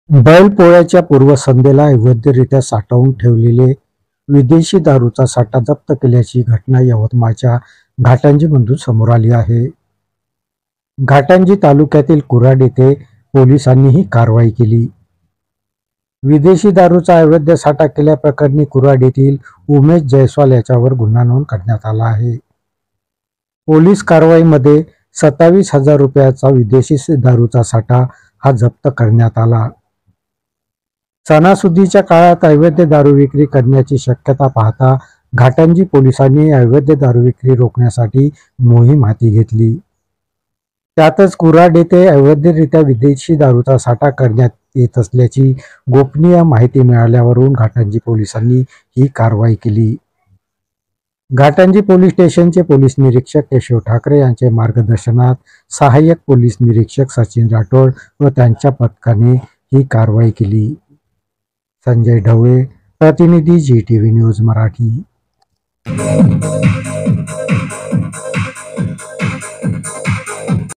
बैलपोळ्याच्या पूर्वसंध्येला अवैधरित्या साठवून ठेवलेले विदेशी दारूचा साठा जप्त केल्याची घटना यवतमाळच्या घाटंजीमधून समोर आली आहे. घाटंजी तालुक्यातील कुऱ्हाड येथे पोलिसांनी ही कारवाई केली. विदेशी दारूचा अवैध साठा केल्याप्रकरणी कुऱ्हाड येथील उमेश जयस्वाल याच्यावर गुन्हा नोंद करण्यात आला आहे. पोलीस कारवाईमध्ये 27,000 रुपयाचा विदेशी दारूचा साठा हा जप्त करण्यात आला. सणासुदीच्या काळात अवैध दारू विक्री करण्याची शक्यता पाहता घाटंजी पोलिसांनी अवैध दारू विक्री रोखण्यासाठी मोहीम हाती घेतली. त्यातच कुऱ्हाड येथे अवैधरित्या विदेशी दारूचा साठा करण्यात येत असल्याची गोपनीय माहिती मिळाल्यावरून घाटंजी पोलिसांनी ही कारवाई केली. घाटंजी पोलीस स्टेशनचे पोलीस निरीक्षक केशव ठाकरे यांच्या मार्गदर्शनात सहाय्यक पोलीस निरीक्षक सचिन राठोड व त्यांच्या पथकाने ही कारवाई केली. संजय ढवळे, प्रतिनिधी GTV न्यूज मराठी.